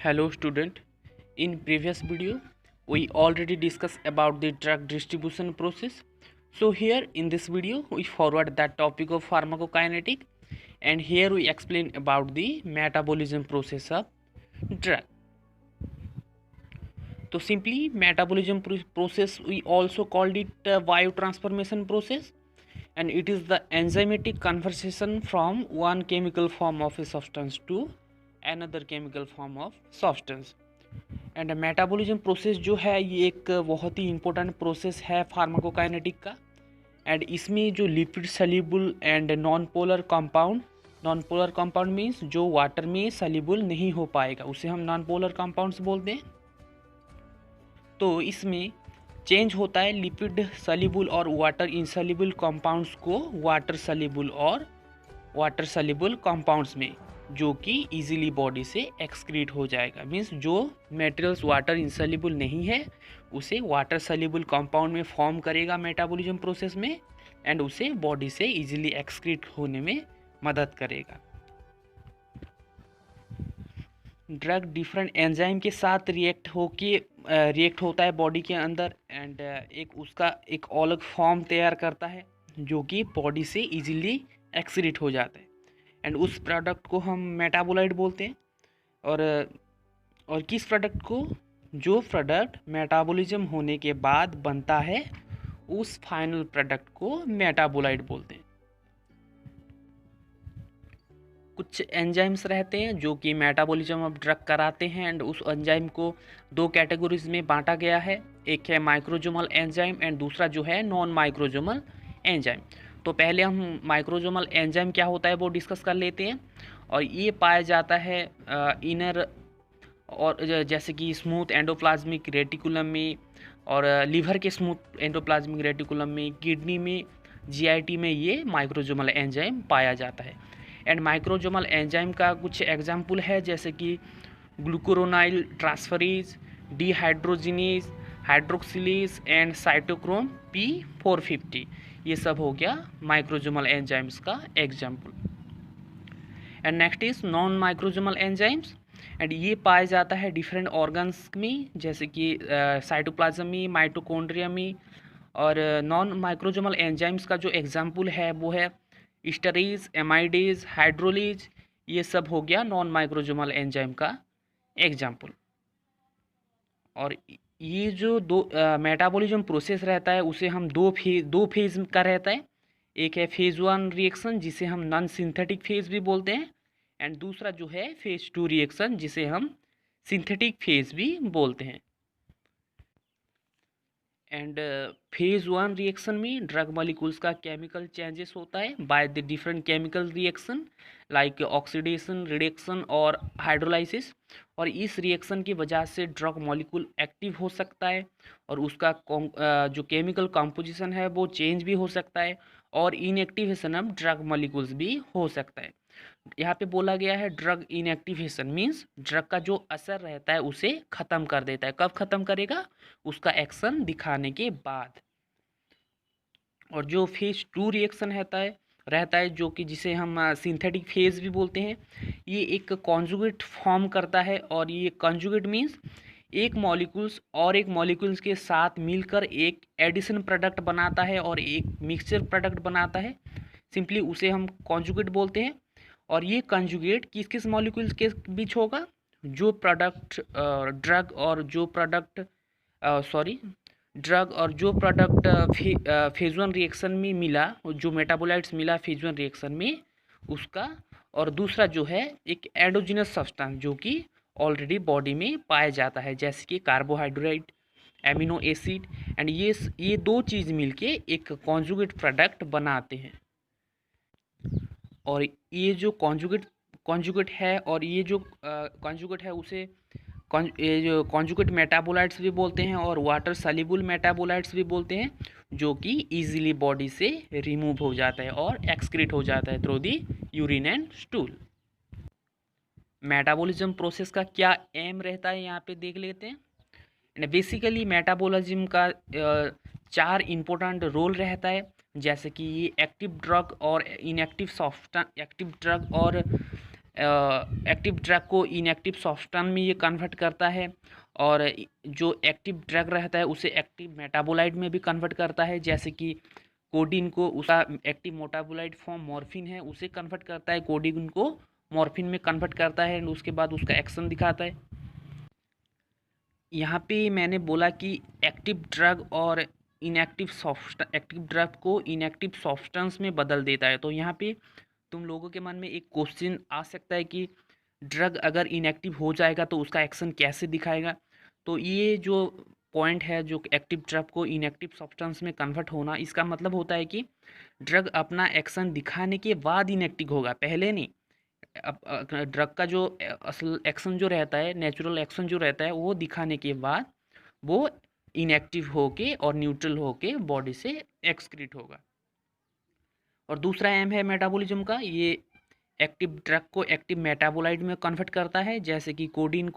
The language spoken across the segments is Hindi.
Hello student. In previous video we already discussed about the drug distribution process. So here in this video we forward that topic of pharmacokinetic, and here we explain about the metabolism process of drug. So simply metabolism process we also called it biotransformation process, and it is the enzymatic conversion from one chemical form of a substance to another chemical form of substance. And metabolism process जो है ये एक बहुत ही इम्पोर्टेंट प्रोसेस है फार्माकोकाइनेटिक का। एंड इसमें जो lipid soluble and non polar compound means जो वाटर में सल्यूबल नहीं हो पाएगा उसे हम नॉन पोलर कंपाउंड्स बोलते हैं। तो इसमें चेंज होता है लिपिड सल्यूबल और वाटर इनसल्यूबल कंपाउंड्स को वाटर सल्यूबल और वाटर सल्यूबल कंपाउंड्स में, जो कि इजीली बॉडी से एक्सक्रीट हो जाएगा। मीन्स जो मटेरियल्स वाटर इनसल्यूबल नहीं है उसे वाटर सल्यूबल कंपाउंड में फॉर्म करेगा मेटाबॉलिज्म प्रोसेस में, एंड उसे बॉडी से इजीली एक्सक्रीट होने में मदद करेगा। ड्रग डिफरेंट एंजाइम के साथ रिएक्ट होता है बॉडी के अंदर, एंड उसका एक अलग फॉर्म तैयार करता है जो कि बॉडी से इजीली एक्सक्रीट हो जाता है, एंड उस प्रोडक्ट को हम मेटाबोलाइट बोलते हैं। और किस प्रोडक्ट को? जो प्रोडक्ट मेटाबॉलिज्म होने के बाद बनता है उस फाइनल प्रोडक्ट को मेटाबोलाइट बोलते हैं। कुछ एंजाइम्स रहते हैं जो कि मेटाबॉलिज्म ऑफ ड्रग कराते हैं, एंड उस एंजाइम को दो कैटेगरीज में बांटा गया है। एक है माइक्रोजोमल एंजाइम एंड दूसरा जो है नॉन माइक्रोजोमल एंजाइम। तो पहले हम माइक्रोजोमल एंजाइम क्या होता है वो डिस्कस कर लेते हैं। और ये पाया जाता है इनर और जैसे कि स्मूथ एंडोप्लाज्मिक रेटिकुलम में, और लीवर के स्मूथ एंडोप्लाज्मिक रेटिकुलम में, किडनी में, जीआईटी में ये माइक्रोजोमल एंजाइम पाया जाता है। एंड माइक्रोजोमल एंजाइम का कुछ एग्जाम्पल है जैसे कि glucuronyl transferase, dehydrogenase, hydroxylase and cytochrome P450। ये सब हो गया माइक्रोजोमल एंजाइम्स का example. And next is non microsomal enzymes, and ये पाया जाता है डिफरेंट ऑर्गन्स में जैसे कि साइटोप्लाज्म में, माइटोकॉन्ड्रिया में। और नॉन माइक्रोजोमल एंजाइम्स का जो एग्जाम्पल है वो है स्टरेज, एमाइडेज, हाइड्रोलेज। ये सब हो गया नॉन माइक्रोजोमल एंजाइम का एग्जाम्पल। और ये जो दो मेटाबॉलिज्म प्रोसेस रहता है उसे हम दो फेज का रहता है। एक है फेज़ 1 रिएक्शन जिसे हम नॉन सिंथेटिक फेज भी बोलते हैं, एंड दूसरा जो है फेज़ 2 रिएक्शन जिसे हम सिंथेटिक फेज भी बोलते हैं। एंड फेज़ 1 रिएक्शन में ड्रग मॉलिक्यूल्स का केमिकल चेंजेस होता है by the different chemical reaction like oxidation, reduction और हाइड्रोलाइसिस। और इस रिएक्शन की वजह से ड्रग मॉलिक्यूल एक्टिव हो सकता है और उसका जो केमिकल कंपोजिशन है वो चेंज भी हो सकता है, और इनएक्टिवेशन ऑफ ड्रग मॉलिक्यूल्स भी हो सकता है। यहाँ पे बोला गया है ड्रग इनएक्टिवेशन मीन्स ड्रग का जो असर रहता है उसे ख़त्म कर देता है। कब ख़त्म करेगा? उसका एक्शन दिखाने के बाद। और जो फेज 2 रिएक्शन रहता है जो कि जिसे हम सिंथेटिक फेज भी बोलते हैं, ये एक कॉन्जुगेट फॉर्म करता है। और ये कॉन्जुगेट मीन्स एक मॉलिक्यूल्स और एक मॉलिक्यूल्स के साथ मिलकर एक एडिशन प्रोडक्ट बनाता है और एक मिक्सचर प्रोडक्ट बनाता है। सिंपली उसे हम कॉन्जुगेट बोलते हैं। और ये कंजुगेट किस किस मॉलिक्यूल्स के बीच होगा? जो प्रोडक्ट ड्रग और जो प्रोडक्ट फेज 1 रिएक्शन में मिला, जो मेटाबोलाइट्स मिला फेज 1 रिएक्शन में उसका, और दूसरा जो है एक एंडोजिनस सब्सटेंस जो कि ऑलरेडी बॉडी में पाया जाता है जैसे कि कार्बोहाइड्रेट, एमिनो एसिड, एंड ये दो चीज़ मिलके एक कॉन्जुगेट प्रोडक्ट बनाते हैं। और ये जो कॉन्जुगेट है और ये जो कॉन्जुगेट है उसे ये जो कॉन्जुगेट मेटाबोलाइट्स भी बोलते हैं और वाटर सल्यूबल मेटाबोलाइट्स भी बोलते हैं, जो कि इजीली बॉडी से रिमूव हो जाता है और एक्सक्रीट हो जाता है through the urine and stool. Metabolism process का क्या एम रहता है यहाँ पे देख लेते हैं। बेसिकली मेटाबॉलिज्म का 4 इम्पोर्टेंट रोल रहता है जैसे कि ये एक्टिव ड्रग और इनएक्टिव एक्टिव ड्रग और एक्टिव ड्रग को इनएक्टिव सब्सटेंस में ये कन्वर्ट करता है, और जो एक्टिव ड्रग रहता है उसे एक्टिव मेटाबोलाइट में भी कन्वर्ट करता है। जैसे कि कोडीन को उसका एक्टिव मेटाबोलाइट फॉर्म मॉर्फिन है, उसे कन्वर्ट करता है, कोडीन को मॉर्फिन में कन्वर्ट करता है एंड उसके बाद उसका एक्शन दिखाता है। यहाँ पे मैंने बोला कि एक्टिव ड्रग और एक्टिव ड्रग को इनएक्टिव सब्सटेंस में बदल देता है। तो यहाँ पे तुम लोगों के मन में एक क्वेश्चन आ सकता है कि ड्रग अगर इनएक्टिव हो जाएगा तो उसका एक्शन कैसे दिखाएगा। तो ये जो पॉइंट है, जो एक्टिव ड्रग को इनएक्टिव सब्सटेंस में कन्वर्ट होना, इसका मतलब होता है कि ड्रग अपना एक्शन दिखाने के बाद इनएक्टिव होगा, पहले नहीं। अब ड्रग का जो असल एक्शन जो रहता है, नेचुरल एक्शन जो रहता है, वो दिखाने के बाद वो इनएक्टिव होके और न्यूट्रल होके बॉडी से एक्सक्रीट होगा। और दूसरा एम है मेटाबॉलिज्म का, ये एक्टिव ड्रग को एक्टिव मेटाबोलाइट में कन्वर्ट करता है। जैसे कि कोडीन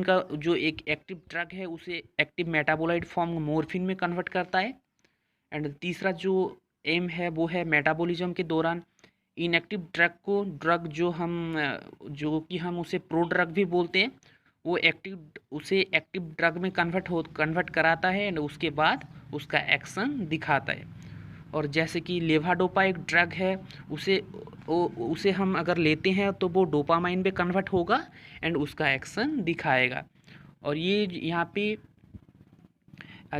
का जो एक एक्टिव ड्रग है उसे एक्टिव मेटाबोलाइट फॉर्म मॉर्फिन में कन्वर्ट करता है। एंड तीसरा जो एम है वो है मेटाबॉलिज्म के दौरान इनएक्टिव ड्रग जो कि हम उसे प्रो ड्रग भी बोलते हैं, वो उसे एक्टिव ड्रग में कन्वर्ट कराता है एंड उसके बाद उसका एक्शन दिखाता है। और जैसे कि लेवाडोपा एक ड्रग है, उसे हम अगर लेते हैं तो वो डोपामाइन में कन्वर्ट होगा एंड उसका एक्शन दिखाएगा। और ये यहाँ पे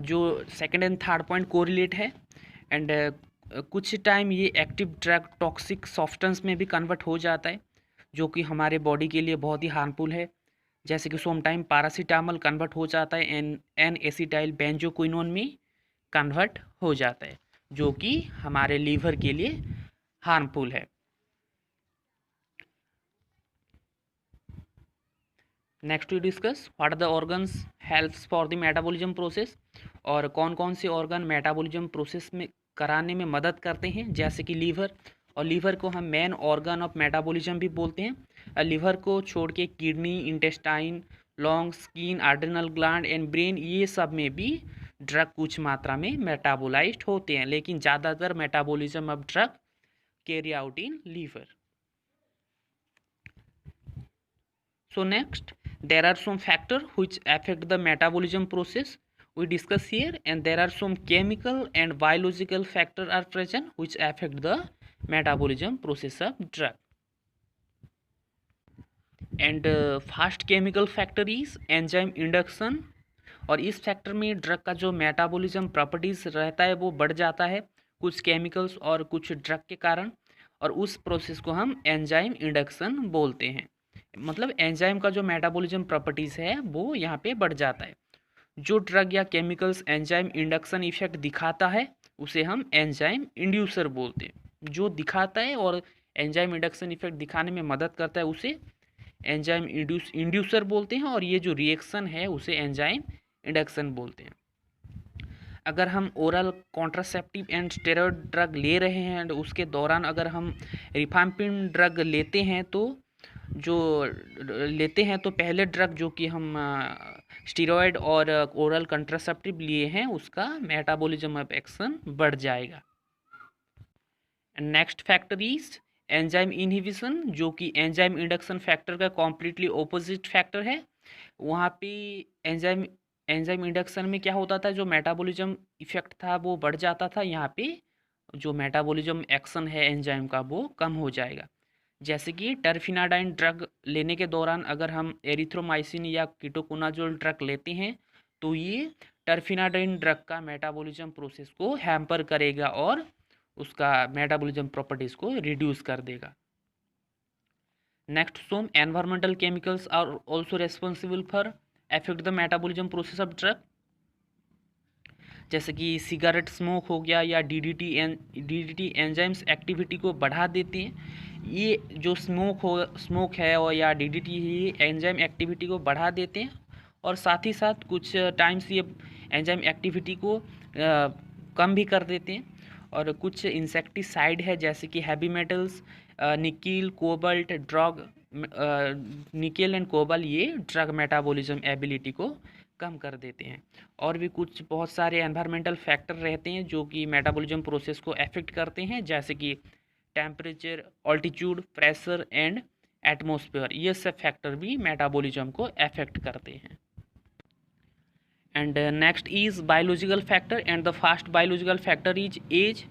जो second and third point correlate है। एंड कुछ टाइम ये एक्टिव ड्रग टॉक्सिक सब्सटेंस में भी कन्वर्ट हो जाता है, जो कि हमारे बॉडी के लिए बहुत ही हार्मफुल है। जैसे कि सोम टाइम पैरासीटामोल कन्वर्ट हो जाता है एन एसिटाइल बेंजोक्विनोन में कन्वर्ट हो जाता है, जो कि हमारे लीवर के लिए हार्मफुल है। Next we discuss what are the organs helps for the metabolism process, और कौन कौन से ऑर्गन मेटाबॉलिज्म प्रोसेस में कराने में मदद करते हैं। जैसे कि लीवर, और लीवर को हम मेन ऑर्गन ऑफ मेटाबॉलिज्म भी बोलते हैं। लीवर को छोड़ के kidney, intestine, lungs, skin, adrenal gland and brain, ये सब में भी ड्रग कुछ मात्रा में मेटाबोलाइज्ड होते हैं, लेकिन ज़्यादातर metabolism of drug carry out in liver. So next, there are some factors which affect the metabolism process we discuss here, and there are some chemical and biological factors are present which affect the metabolism process of drug. And first chemical factor is enzyme induction, और इस फैक्टर में ड्रग का जो मेटाबॉलिज्म प्रॉपर्टीज रहता है वो बढ़ जाता है कुछ केमिकल्स और कुछ ड्रग के कारण, और उस प्रोसेस को हम एंजाइम इंडक्शन बोलते हैं। मतलब एंजाइम का जो मेटाबॉलिज्म प्रॉपर्टीज़ है वो यहाँ पे बढ़ जाता है। जो ड्रग या केमिकल्स एंजाइम इंडक्शन इफेक्ट दिखाता है उसे हम एंजाइम इंड्यूसर बोलते हैं। जो दिखाता है और एंजाइम इंडक्शन इफेक्ट दिखाने में मदद करता है उसे एंजाइम इंड्यूसर बोलते हैं, और ये जो रिएक्शन है उसे एंजाइम इंडक्शन बोलते हैं। अगर हम oral contraceptive and steroid drug ले रहे हैं एंड उसके दौरान अगर हम रिफाम्पिन ड्रग लेते हैं तो पहले ड्रग जो कि हम स्टेरॉयड और ओरल कॉन्ट्रासेप्टिव लिए हैं उसका मेटाबॉलिज्म ऑफ एक्शन बढ़ जाएगा। Next factor is enzyme inhibition, जो कि एंजाइम इंडक्शन फैक्टर का कॉम्प्लीटली ऑपोजिट फैक्टर है। वहाँ पे एंजाइम इंडक्शन में क्या होता था, जो मेटाबॉलिज्म इफेक्ट था वो बढ़ जाता था, यहाँ पे जो मेटाबॉलिज्म एक्शन है एंजाइम का वो कम हो जाएगा। जैसे कि टर्फिनाडाइन ड्रग लेने के दौरान अगर हम एरिथ्रोमाइसिन या कीटोकोनाजोल ड्रग लेते हैं तो ये टर्फिनाडाइन ड्रग का मेटाबॉलिज्म प्रोसेस को हैम्पर करेगा और उसका मेटाबॉलिज्म प्रॉपर्टीज को रिड्यूस कर देगा। Next, some environmental chemicals are also responsible for affect the metabolism process of drug. जैसे कि सिगरेट स्मोक हो गया या डीडीटी एंजाइम्स एक्टिविटी को बढ़ा देते हैं। ये जो स्मोक है और या डीडीटी ही एंजाइम एक्टिविटी को बढ़ा देते हैं, और साथ ही साथ कुछ टाइम्स ये एंजाइम एक्टिविटी को कम भी कर देते हैं। और कुछ इंसेक्टिसाइड है जैसे कि heavy metals, nickel, cobalt nickel and cobalt, ये ड्रग मेटाबॉलिज्म एबिलिटी को कम कर देते हैं। और भी कुछ बहुत सारे एनवायरमेंटल फैक्टर रहते हैं जो कि मेटाबॉलिज्म प्रोसेस को अफेक्ट करते हैं, जैसे कि temperature, altitude, pressure and atmosphere, ये सब फैक्टर भी मेटाबॉलिज्म को अफेक्ट करते हैं। And next is biological factor, and the first biological factor is age.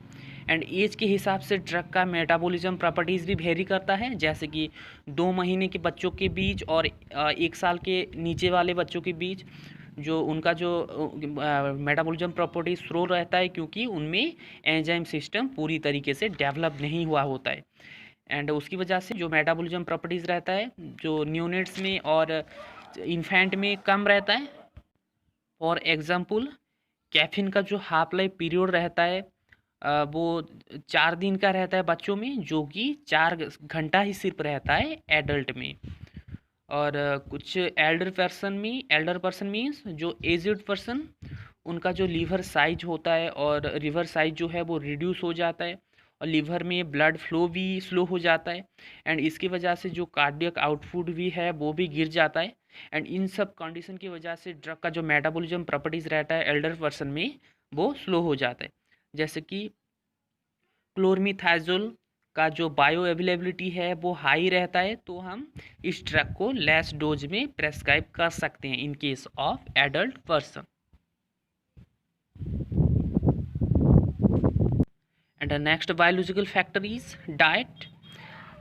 And age के हिसाब से ड्रग का मेटाबॉलिज्म प्रॉपर्टीज़ भी वेरी करता है, जैसे कि 2 महीने के बच्चों के बीच और 1 साल के नीचे वाले बच्चों के बीच जो उनका जो मेटाबॉलिज्म प्रॉपर्टी स्लो रहता है, क्योंकि उनमें एंजाइम सिस्टम पूरी तरीके से डेवलप नहीं हुआ होता है। एंड उसकी वजह से जो मेटाबॉलिज्म प्रॉपर्टीज़ रहता है जो न्यूनेट्स में और इन्फेंट में कम रहता है। फॉर एग्जांपल कैफीन का जो हाफ लाइफ पीरियड रहता है वो 4 दिन का रहता है बच्चों में, जो कि 4 घंटा ही सिर्फ रहता है एडल्ट में। और कुछ एल्डर पर्सन मीन्स जो एज्ड पर्सन, उनका जो लीवर साइज होता है और रिवर साइज जो है वो रिड्यूस हो जाता है, और लीवर में ब्लड फ्लो भी स्लो हो जाता है। एंड इसकी वजह से जो कार्डियक आउटपुट भी है वो भी गिर जाता है। एंड इन सब कंडीशन की वजह से ड्रग का जो मेटाबॉलिज्म प्रॉपर्टीज़ रहता है एल्डर पर्सन में वो स्लो हो जाता है। जैसे कि क्लोरमीथाजोल का जो बायो अवेलेबिलिटी है वो हाई रहता है, तो हम इस ड्रग को लेस डोज में प्रेस्क्राइब कर सकते हैं in case of adult person. And next biological factor is diet.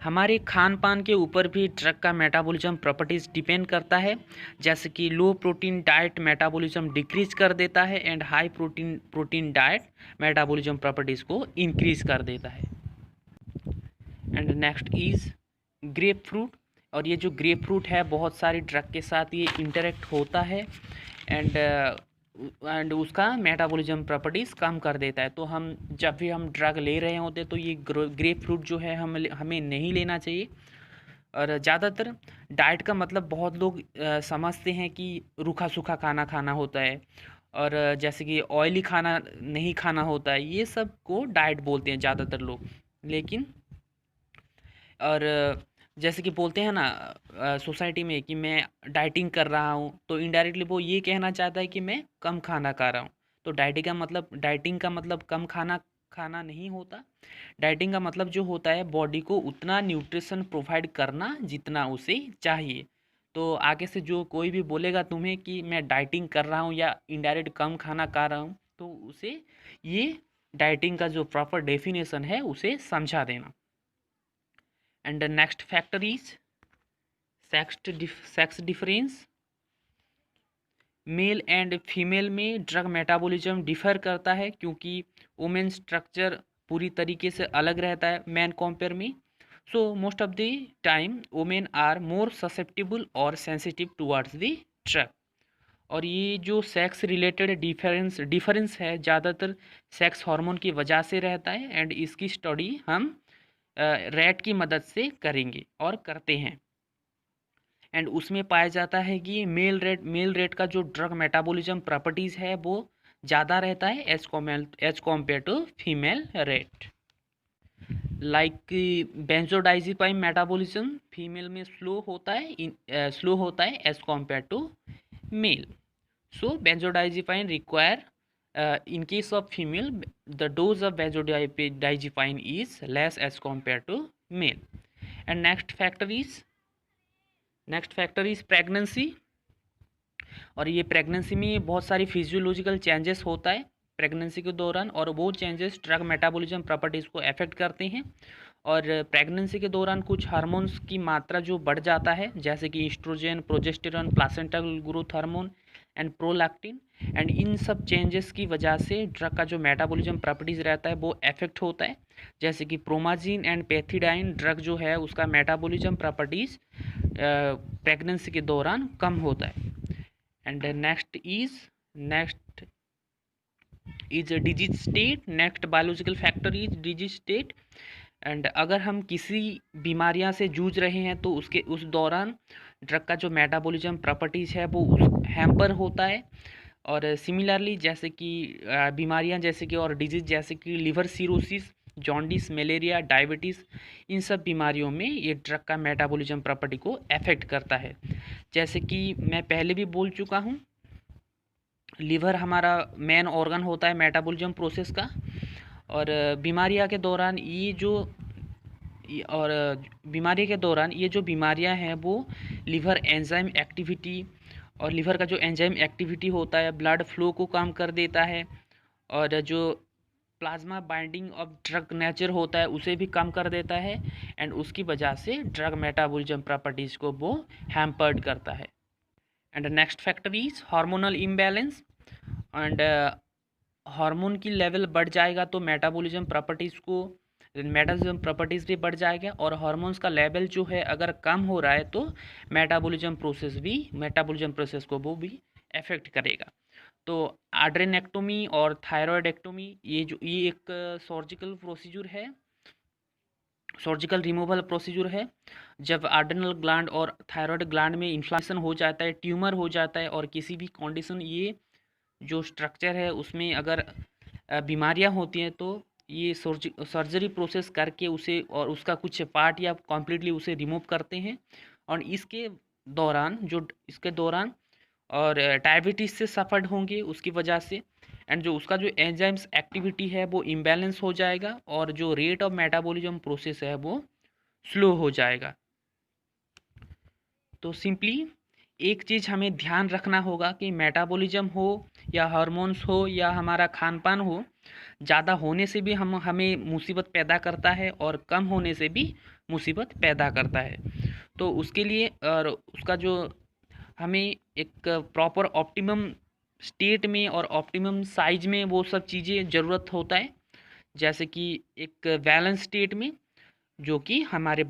हमारे खान पान के ऊपर भी ड्रग का मेटाबॉलिज्म प्रॉपर्टीज़ डिपेंड करता है, जैसे कि लो प्रोटीन डाइट मेटाबॉलिज्म डिक्रीज कर देता है, and high protein diet metabolism properties को इंक्रीज कर देता है। And next is grep fruit. और ये जो ग्रेप फ्रूट है बहुत सारी ड्रग के साथ ये इंटरेक्ट होता है, एंड उसका मेटाबॉलिज्म प्रॉपर्टीज़ कम कर देता है। तो हम जब भी हम ड्रग ले रहे होते तो ये ग्रेप फ्रूट जो है हमें नहीं लेना चाहिए। और ज़्यादातर डाइट का मतलब बहुत लोग समझते हैं कि रूखा सूखा खाना खाना होता है, और जैसे कि ऑयली खाना नहीं खाना होता है, ये सब को डाइट बोलते हैं ज़्यादातर लोग। लेकिन और जैसे कि बोलते हैं ना सोसाइटी में कि मैं डाइटिंग कर रहा हूँ, तो इनडायरेक्टली वो ये कहना चाहता है कि मैं कम खाना खा रहा हूँ। तो डाइटिंग का मतलब कम खाना खाना नहीं होता। डाइटिंग का मतलब जो होता है बॉडी को उतना न्यूट्रिशन प्रोवाइड करना जितना उसे चाहिए। तो आगे से जो कोई भी बोलेगा तुम्हें कि मैं डाइटिंग कर रहा हूँ या इनडायरेक्ट कम खाना खा रहा हूँ, तो उसे ये डाइटिंग का जो प्रॉपर डेफिनेशन है उसे समझा देना। And the next factor is sex difference. Male and female में ड्रग मेटाबॉलिज्म डिफर करता है, क्योंकि वुमेन स्ट्रक्चर पूरी तरीके से अलग रहता है मैन कंपेयर में। So most of the time women are more susceptible और सेंसिटिव टुवर्ड्स द ड्रग। और ये जो सेक्स रिलेटेड डिफरेंस है ज़्यादातर सेक्स हार्मोन की वजह से रहता है, एंड इसकी स्टडी हम रैट की मदद से करेंगे और करते हैं। एंड उसमें पाया जाता है कि मेल रेट का जो ड्रग मेटाबॉलिज्म प्रॉपर्टीज़ है वो ज़्यादा रहता है as compare to female rate. Like benzodiazepine metabolism female में स्लो होता है as compare to male. So benzodiazepine require in case of female the dose of benzodiazepine is less as compared to male. And next factor is pregnancy। और ये प्रेगनेंसी में बहुत सारी फिजियोलॉजिकल चेंजेस होता है प्रेगनेंसी के दौरान, और वो चेंजेस ड्रग मेटाबॉलिज्म प्रॉपर्टीज़ को अफेक्ट करते हैं। और प्रेगनेंसी के दौरान कुछ हार्मोन्स की मात्रा जो बढ़ जाता है, जैसे कि oestrogen, progesterone, placental growth hormone and prolactin. And इन सब चेंजेस की वजह से ड्रग का जो मेटाबॉलिज्म प्रॉपर्टीज़ रहता है वो अफेक्ट होता है। जैसे कि प्रोमाजिन एंड पैथिडाइन ड्रग जो है उसका मेटाबॉलिज्म प्रॉपर्टीज़ प्रेगनेंसी के दौरान कम होता है। And next is disease state. Next biological factor is disease state. And अगर हम किसी बीमारियां से जूझ रहे हैं तो उस दौरान ड्रग का जो मेटाबॉलिज्म प्रॉपर्टीज़ है वो हैम्पर होता है। और सिमिलरली जैसे कि बीमारियां जैसे कि और डिजीज़ जैसे कि liver cirrhosis, jaundice, malaria, diabetes, इन सब बीमारियों में ये ड्रग का मेटाबॉलिज्म प्रॉपर्टी को अफेक्ट करता है। जैसे कि मैं पहले भी बोल चुका हूँ, लीवर हमारा मेन ऑर्गन होता है मेटाबॉलिज्म प्रोसेस का। और बीमारियां के दौरान ये जो और बीमारी के दौरान ये जो बीमारियां हैं वो लिवर एंजाइम एक्टिविटी, और लिवर का जो एंजाइम एक्टिविटी होता है ब्लड फ्लो को कम कर देता है, और जो plasma binding of drug nature होता है उसे भी कम कर देता है, एंड उसकी वजह से ड्रग मेटाबॉलिज्म प्रॉपर्टीज़ को वो हैम्पर्ड करता है। And next factor is hormonal imbalance. And hormone की लेवल बढ़ जाएगा तो मेटाबॉलिज्म प्रॉपर्टीज़ भी बढ़ जाएगा, और हार्मोन्स का लेवल जो है अगर कम हो रहा है तो मेटाबॉलिज्म प्रोसेस को वो भी अफेक्ट करेगा। तो एड्रेनेक्टोमी और थायरॉयडेक्टोमी ये एक सर्जिकल रिमूवल प्रोसीजर है। जब एड्रेनल ग्लैंड और थायराइड ग्लैंड में इन्फ्लेमेशन हो जाता है, ट्यूमर हो जाता है, और किसी भी कंडीशन ये जो स्ट्रक्चर है उसमें अगर बीमारियां होती हैं तो ये सर्जरी प्रोसेस करके उसे और उसका कुछ पार्ट या कम्प्लीटली उसे रिमूव करते हैं। और इसके दौरान और डायबिटीज़ से सफ़र्ड होंगे उसकी वजह से, एंड जो उसका जो एंजाइम्स एक्टिविटी है वो इम्बैलेंस हो जाएगा, और जो रेट ऑफ मेटाबॉलिज्म प्रोसेस है वो स्लो हो जाएगा। तो सिंपली एक चीज़ हमें ध्यान रखना होगा कि मेटाबॉलिज्म हो या हार्मोन्स हो या हमारा खान पान हो, ज़्यादा होने से भी हमें मुसीबत पैदा करता है, और कम होने से भी मुसीबत पैदा करता है। तो उसके लिए और उसका जो हमें एक प्रॉपर ऑप्टिमम स्टेट में और ऑप्टिमम साइज में वो सब चीज़ें ज़रूरत होता है, जैसे कि एक बैलेंस स्टेट में जो कि हमारे